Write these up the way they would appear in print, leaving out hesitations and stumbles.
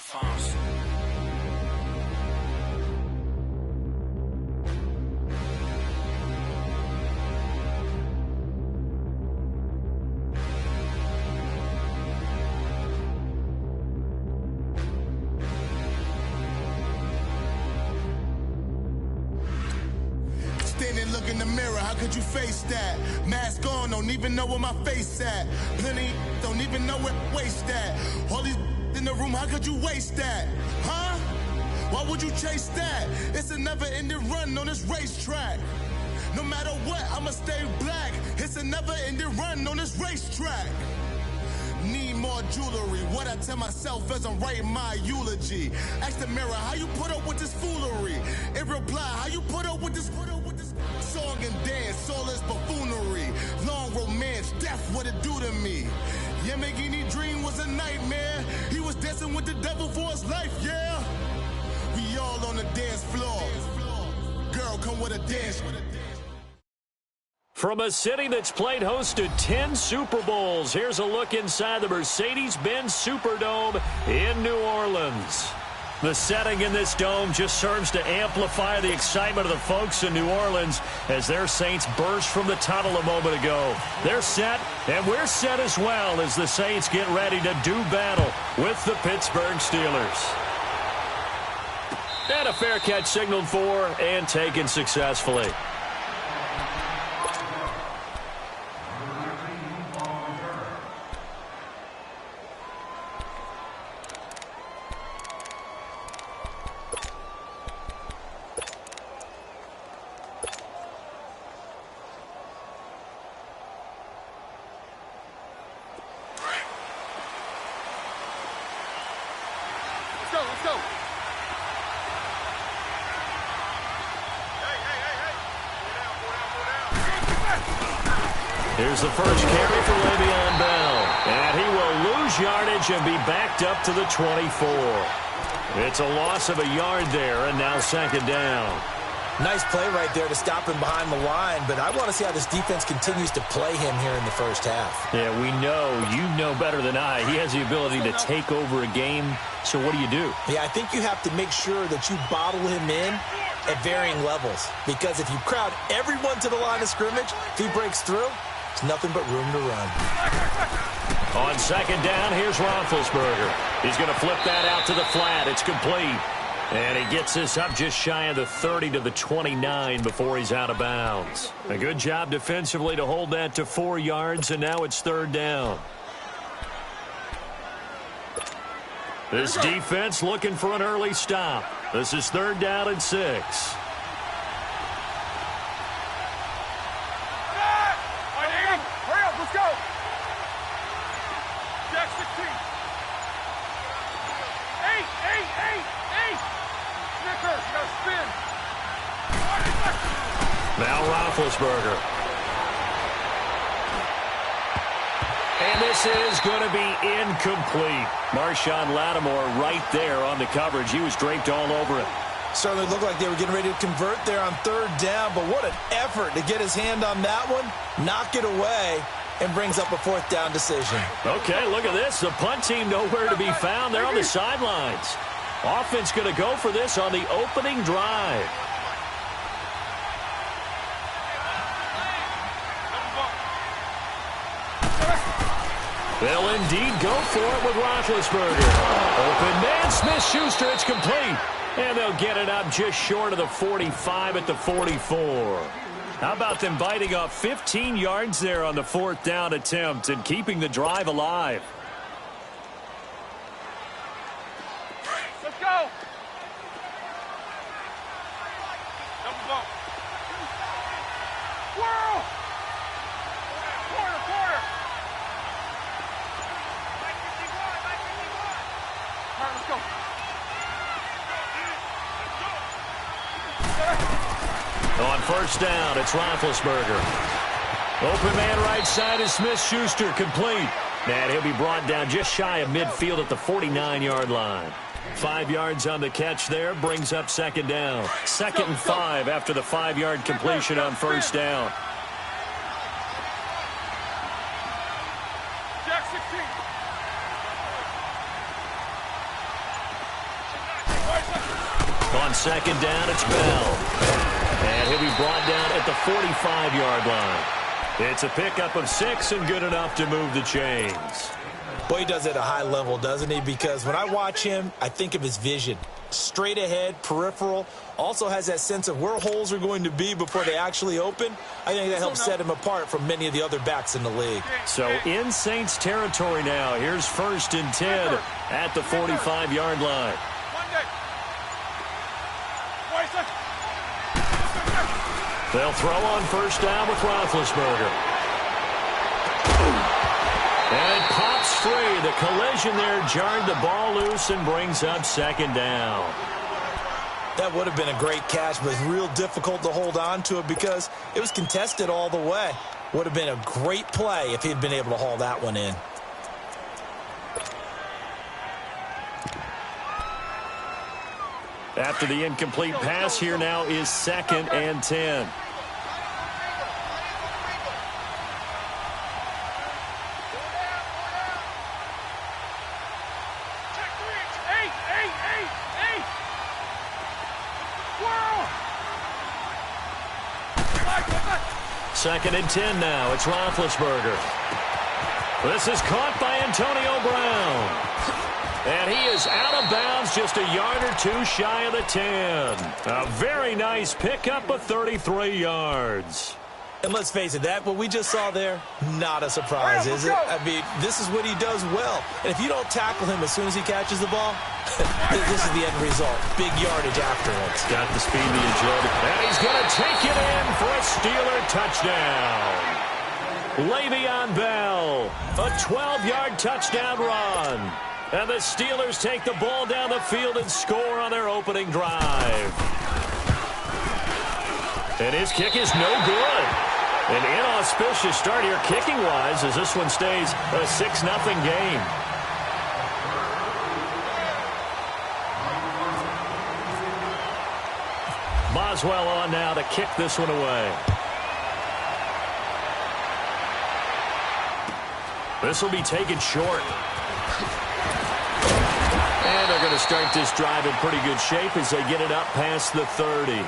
enfance. Standing, look in the mirror, how could you face that? Mask on, don't even know where my face at. Plenty, don't even know where waste at. All these in the room, how could you waste that? Huh? Why would you chase that? It's a never-ending run on this racetrack. No matter what, I'ma stay black. It's a never-ending run on this racetrack. Need more jewelry. What I tell myself as I'm writing my eulogy. Ask the mirror, how you put up with this foolery? It reply, how you put up with this song and dance, soulless buffoonery. Long romance, death, what it do to me? Yamagini dream was a nightmare. He was dancing with the devil for his life, yeah. We all on the dance floor. Girl, come with a dance. From a city that's played host to 10 Super Bowls, here's a look inside the Mercedes-Benz Superdome in New Orleans. The setting in this dome just serves to amplify the excitement of the folks in New Orleans as their Saints burst from the tunnel a moment ago. They're set, and we're set as well as the Saints get ready to do battle with the Pittsburgh Steelers. And a fair catch signaled for and taken successfully. Let's go. Here's the first carry for Le'Veon Bell. And he will lose yardage and be backed up to the 24. It's a loss of a yard there, and now second down. Nice play right there to stop him behind the line, but I want to see how this defense continues to play him here in the first half. Yeah, we know. You know better than I. He has the ability to take over a game, so what do you do? Yeah, I think you have to make sure that you bottle him in at varying levels, because if you crowd everyone to the line of scrimmage, if he breaks through, it's nothing but room to run. On second down, here's Roethlisberger. He's going to flip that out to the flat. It's complete. And he gets this up just shy of the 30 to the 29 before he's out of bounds. A good job defensively to hold that to 4 yards, and now it's third down. This defense looking for an early stop. This is third down and 6. Now Roethlisberger. And this is going to be incomplete. Marshawn Lattimore right there on the coverage. He was draped all over it. Certainly looked like they were getting ready to convert there on third down, but what an effort to get his hand on that one, knock it away, and brings up a fourth down decision. Okay, look at this. The punt team nowhere to be found. They're on the sidelines. Offense going to go for this on the opening drive. They'll indeed go for it with Roethlisberger. Open man, Smith-Schuster, it's complete. And they'll get it up just short of the 45 at the 44. How about them biting off 15 yards there on the fourth down attempt and keeping the drive alive? Let's go. Double bump. Whirl. Quarter. All right, let's go. On first down, it's Roethlisberger. Open man right side is Smith-Schuster, complete. And he'll be brought down just shy of midfield at the 49-yard line. 5 yards on the catch there, brings up second down. Second and 5 after the 5-yard completion on first down. Jack 16. On second down, it's Bell. And he'll be brought down at the 45-yard line. It's a pickup of 6 and good enough to move the chains. Well, he does it at a high level, doesn't he? Because when I watch him, I think of his vision. Straight ahead, peripheral, also has that sense of where holes are going to be before they actually open. I think that helps set him apart from many of the other backs in the league. So in Saints territory now, here's 1st and 10 at the 45-yard line. They'll throw on 1st down with Roethlisberger. And it pops free. The collision there jarred the ball loose and brings up 2nd down. That would have been a great catch, but it's real difficult to hold on to it because it was contested all the way. Would have been a great play if he'd been able to haul that one in. After the incomplete pass, here now is 2nd and 10. Second and 10 now. It's Roethlisberger. This is caught by Antonio Brown. And he is out of bounds, just a yard or two shy of the 10. A very nice pickup of 33 yards. And let's face it, what we just saw there, not a surprise, is it? I mean, this is what he does well. And if you don't tackle him as soon as he catches the ball, this is the end result. Big yardage afterwards. Got the speed, the agility. And he's going to take it in for a Steeler touchdown. Le'Veon Bell, a 12-yard touchdown run. And the Steelers take the ball down the field and score on their opening drive. And his kick is no good. An inauspicious start here kicking-wise as this one stays a 6-0 game. Boswell on now to kick this one away. This will be taken short. And they're going to start this drive in pretty good shape as they get it up past the 30.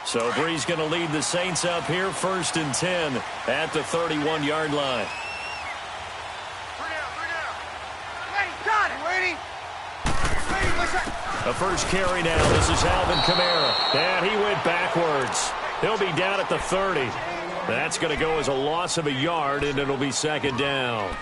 So Bree's going to lead the Saints up here, 1st and 10 at the 31-yard line. A first carry now. This is Alvin Kamara. And he went backwards. He'll be down at the 30. That's going to go as a loss of a yard, and it'll be 2nd down.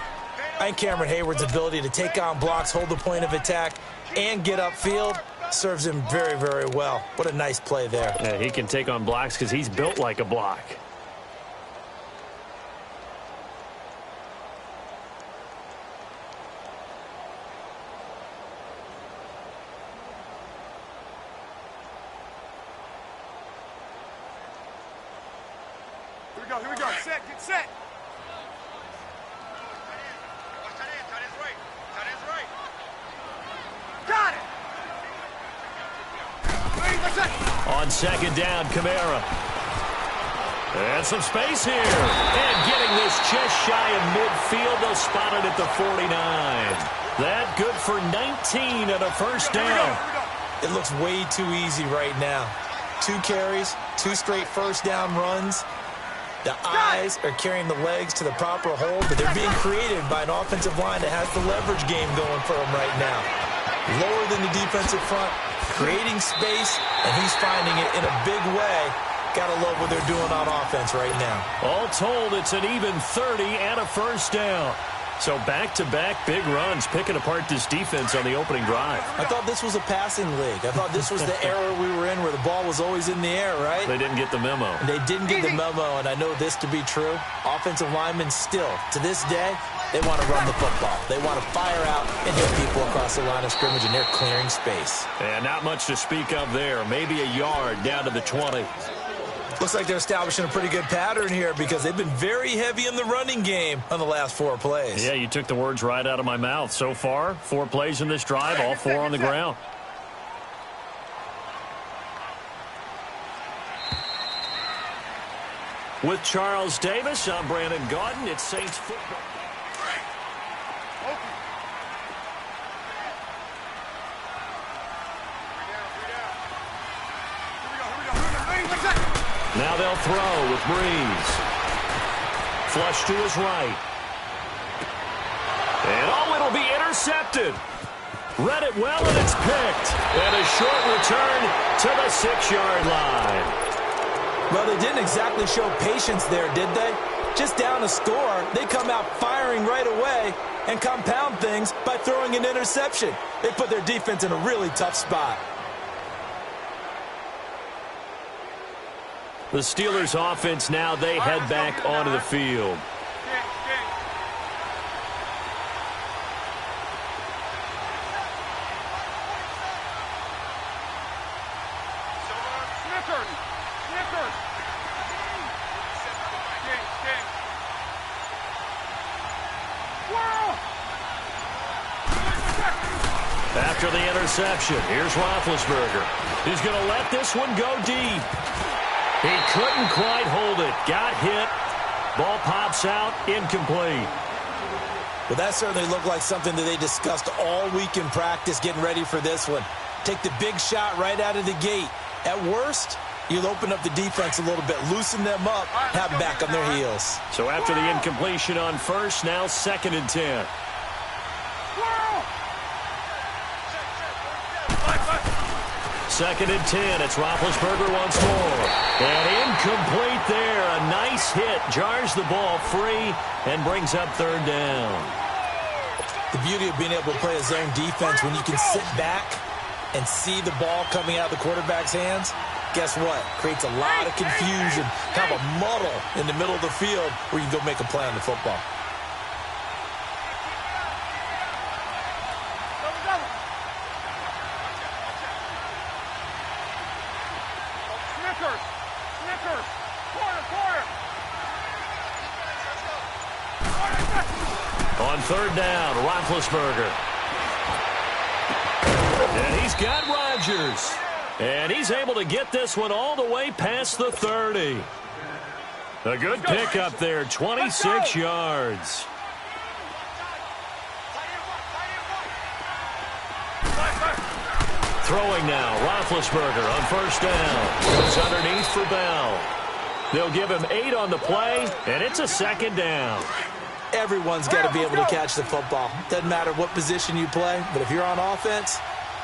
I think Cameron Hayward's ability to take on blocks, hold the point of attack, and get upfield serves him very, very well. What a nice play there. Yeah, he can take on blocks because he's built like a block. Here we go. Set, get set. Got it. On 2nd down, Kamara. And some space here. And getting this just shy of midfield. They'll spot it at the 49. That good for 19 and a 1st down. It looks way too easy right now. 2 carries, 2 straight 1st down runs. The eyes are carrying the legs to the proper hold, but they're being created by an offensive line that has the leverage game going for them right now. Lower than the defensive front, creating space, and he's finding it in a big way. Gotta love what they're doing on offense right now. All told, it's an even 30 and a 1st down. So back-to-back big runs, picking apart this defense on the opening drive. I thought this was a passing league. I thought this was the era we were in where the ball was always in the air, right? They didn't get the memo. And they didn't get the memo, and I know this to be true. Offensive linemen still, to this day, they want to run the football. They want to fire out and hit people across the line of scrimmage, and they're clearing space. And not much to speak of there. Maybe a yard down to the 20. Looks like they're establishing a pretty good pattern here because they've been very heavy in the running game on the last 4 plays. Yeah, you took the words right out of my mouth. So far, 4 plays in this drive, all 4 on the ground. With Charles Davis, I'm Brandon Gaudin. It's Saints football. Now they'll throw with Breeze. Flush to his right. And oh, it'll be intercepted. Read it well, and it's picked. And a short return to the 6-yard line. Well, they didn't exactly show patience there, did they? Just down a score, they come out firing right away and compound things by throwing an interception. They put their defense in a really tough spot. The Steelers' offense now, they head back onto the field. After the interception, here's Roethlisberger. He's going to let this one go deep. He couldn't quite hold it. Got hit. Ball pops out. Incomplete. Well, that certainly looked like something that they discussed all week in practice getting ready for this one. Take the big shot right out of the gate. At worst, you'll open up the defense a little bit, loosen them up, have them back on their heels. So after the incompletion on first, now 2nd and 10. Second and 10. It's Roethlisberger once more. And incomplete there. A nice hit. Jars the ball free and brings up 3rd down. The beauty of being able to play a zone defense when you can sit back and see the ball coming out of the quarterback's hands, guess what? Creates a lot of confusion, kind of a muddle in the middle of the field where you can go make a play on the football. On 3rd down, Roethlisberger. And he's got Rodgers. And he's able to get this one all the way past the 30. A good pickup there, 26 yards. Throwing now, Roethlisberger on 1st down. Goes underneath for Bell. They'll give him 8 on the play, and it's a 2nd down. Everyone's got to be able to catch the football. Doesn't matter what position you play, but if you're on offense,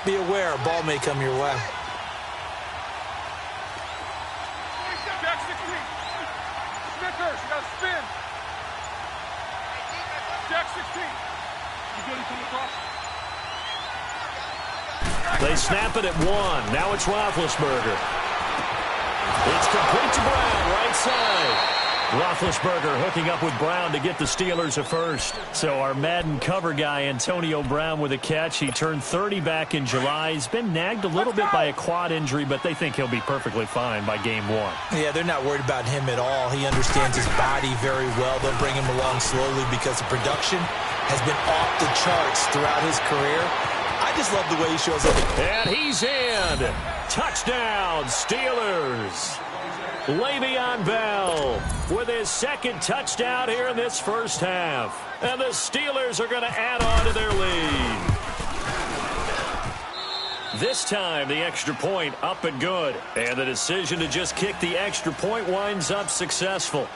be aware a ball may come your way. They snap it at 1. Now it's Roethlisberger. It's complete to Brown, right side. Roethlisberger hooking up with Brown to get the Steelers a first. So our Madden cover guy, Antonio Brown, with a catch. He turned 30 back in July. He's been nagged a little bit by a quad injury, but they think he'll be perfectly fine by game 1. Yeah, they're not worried about him at all. He understands his body very well. They'll bring him along slowly because the production has been off the charts throughout his career. I just love the way he shows up. And he's in. Touchdown, Steelers. Le'Veon Bell with his 2nd touchdown here in this first half. And the Steelers are going to add on to their lead. This time, the extra point up and good. And the decision to just kick the extra point winds up successful.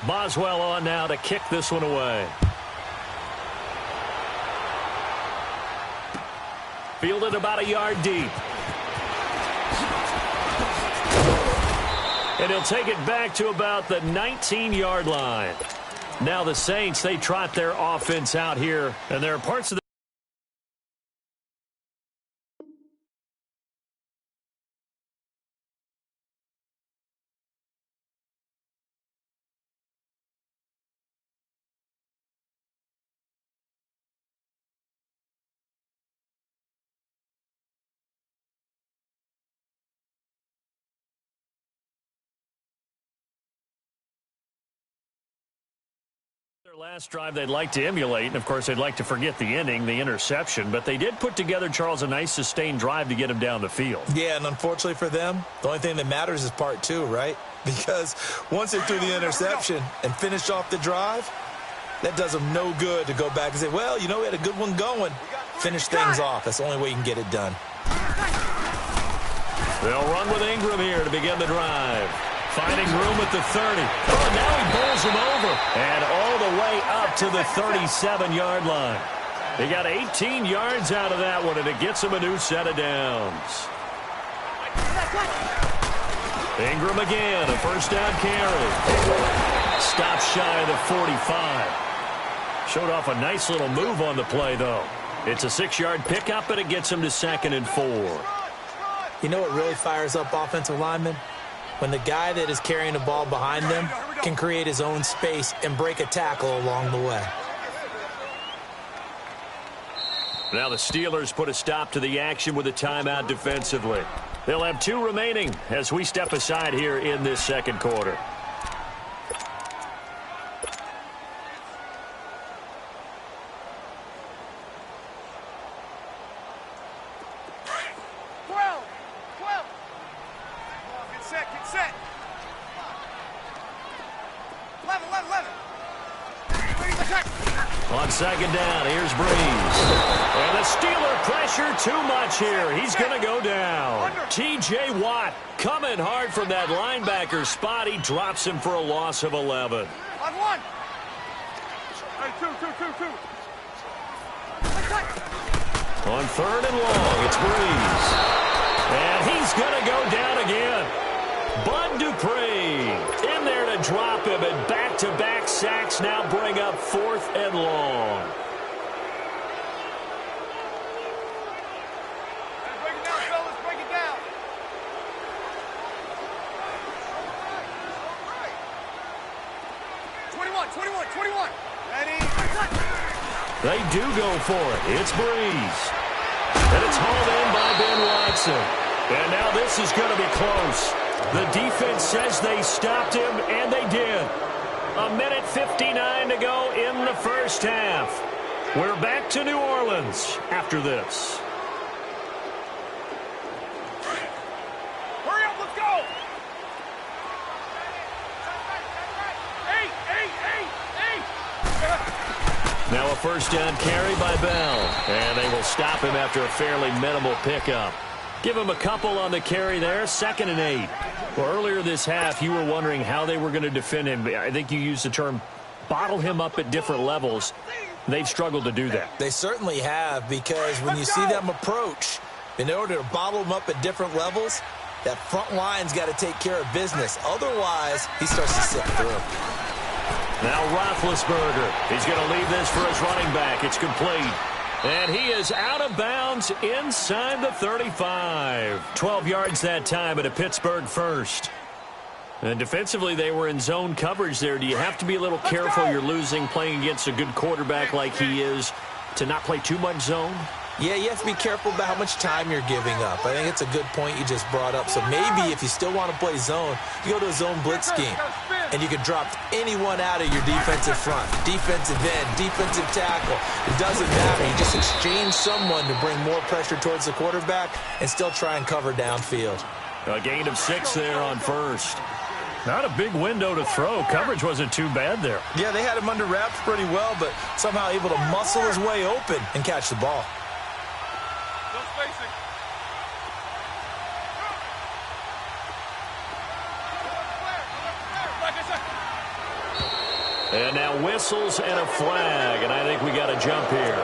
Boswell on now to kick this one away. Fielded about a yard deep. And he'll take it back to about the 19-yard line. Now the Saints, they trot their offense out here, and there are parts of the Their last drive they'd like to emulate, and of course they'd like to forget the inning, the interception, but they did put together, Charles, a nice sustained drive to get him down the field. Yeah, and unfortunately for them, the only thing that matters is part two, right? Because once they threw the interception and finished off the drive, that does them no good to go back and say, well, you know, we had a good one going. Finish things off. That's the only way you can get it done. They'll run with Ingram here to begin the drive. Finding room at the 30. Oh, now he bowls him over. And all the way up to the 37-yard line. They got 18 yards out of that one, and it gets him a new set of downs. Ingram again, a first down carry. Stops shy of the 45. Showed off a nice little move on the play, though. It's a 6-yard pickup, and it gets him to 2nd and 4. You know what really fires up offensive linemen? When the guy that is carrying the ball behind them can create his own space and break a tackle along the way. Now the Steelers put a stop to the action with a timeout defensively. They'll have 2 remaining as we step aside here in this second quarter. On second down, here's Breeze. And the Steeler pressure too much here. He's going to go down. T.J. Watt coming hard from that linebacker spot. He drops him for a loss of 11. On 1. Hey, 2. On 3rd and long, it's Breeze. And he's going to go down again. Bud Dupree in there to drop him, and back-to-back sacks now bring up 4th and long. Break it down, fellas. Break it down. Right. 21. Ready? They do go for it. It's Breeze. And it's hauled in by Ben Watson. And now this is going to be close. The defense says they stopped him, and they did. 1:59 to go in the first half. We're back to New Orleans after this. Hurry up, let's go. 8. Now a first down carry by Bell. And they will stop him after a fairly minimal pickup. Give him a couple on the carry there, 2nd and 8. Well, earlier this half, you were wondering how they were going to defend him. I think you used the term bottle him up at different levels. They've struggled to do that. They certainly have, because when you see them approach, in order to bottle him up at different levels, that front line's got to take care of business. Otherwise, he starts to slip through. Now Roethlisberger. He's going to leave this for his running back. It's complete. And he is out of bounds inside the 35. 12 yards that time at a Pittsburgh first. And defensively, they were in zone coverage there. Do you have to be a little careful? You're losing, playing against a good quarterback like he is, to not play too much zone? Yeah, you have to be careful about how much time you're giving up. I think it's a good point you just brought up. So maybe if you still want to play zone, you go to a zone blitz scheme. And you can drop anyone out of your defensive front, defensive end, defensive tackle. It doesn't matter. You just exchange someone to bring more pressure towards the quarterback and still try and cover downfield. A gain of 6 there on first. Not a big window to throw. Coverage wasn't too bad there. Yeah, they had him under wraps pretty well, but somehow able to muscle his way open and catch the ball. No spacing. And now whistles and a flag, and I think we got a jump here.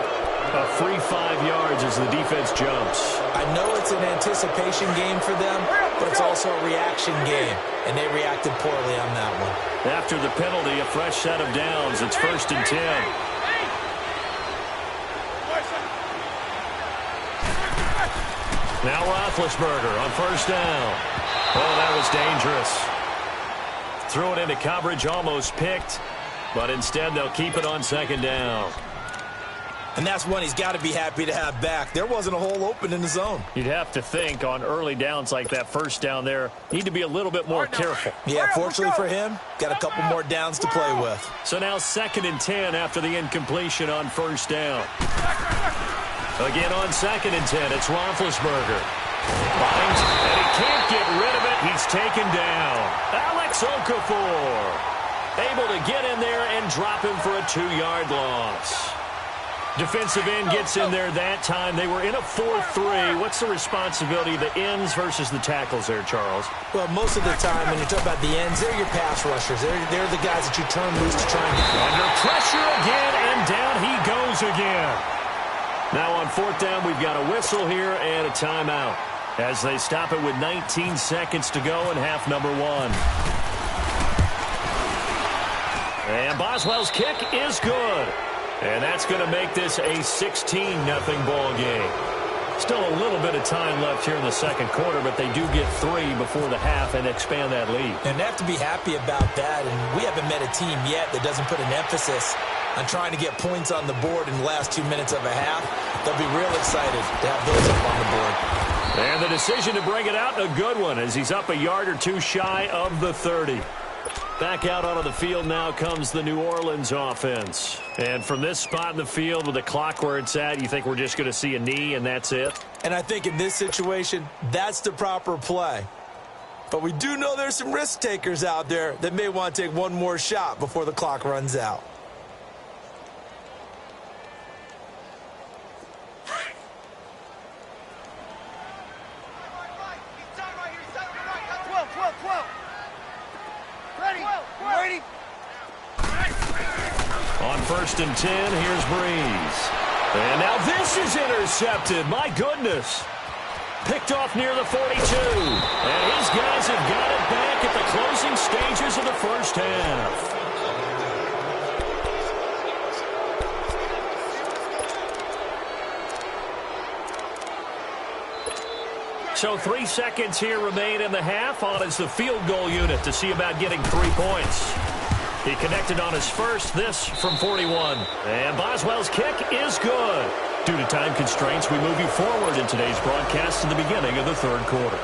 A free 5 yards as the defense jumps. I know it's an anticipation game for them, but it's also a reaction game, and they reacted poorly on that one. After the penalty, a fresh set of downs. It's 1st and 10. Now Roethlisberger on first down. Oh, that was dangerous. Threw it into coverage, almost picked, but instead they'll keep it on 2nd down. And that's one he's got to be happy to have back. There wasn't a hole open in the zone. You'd have to think on early downs like that first down there, need to be a little bit more careful. Yeah, fortunately for him, got a couple more downs to play with. So now 2nd and 10 after the incompletion on first down. Again on 2nd and 10, it's Roethlisberger. Finds, and he can't get rid of it. He's taken down. Alex Okafor able to get in there and drop him for a 2-yard loss. Defensive end gets in there that time. They were in a 4-3. What's the responsibility of the ends versus the tackles there, Charles? Well, most of the time when you talk about the ends, they're your pass rushers. They're the guys that you turn loose to try and get. Under pressure again, and down he goes again. Now on 4th down, we've got a whistle here and a timeout as they stop it with 19 seconds to go in half number 1. And Boswell's kick is good. And that's going to make this a 16-0 ball game. Still a little bit of time left here in the second quarter, but they do get 3 before the half and expand that lead. And they have to be happy about that. And we haven't met a team yet that doesn't put an emphasis on trying to get points on the board in the last 2 minutes of a half. They'll be real excited to have those up on the board. And the decision to bring it out, a good one, as he's up a yard or two shy of the 30. Back out onto the field now comes the New Orleans offense. And from this spot in the field with the clock where it's at, you think we're just going to see a knee and that's it? And I think in this situation, that's the proper play. But we do know there's some risk takers out there that may want to take one more shot before the clock runs out. On 1st and 10, here's Breeze. And now this is intercepted. My goodness. Picked off near the 42. And his guys have got it back at the closing stages of the first half. So 3 seconds here remain in the half. On is the field goal unit to see about getting 3 points. He connected on his first, this from 41. And Boswell's kick is good. Due to time constraints, we move you forward in today's broadcast to the beginning of the third quarter.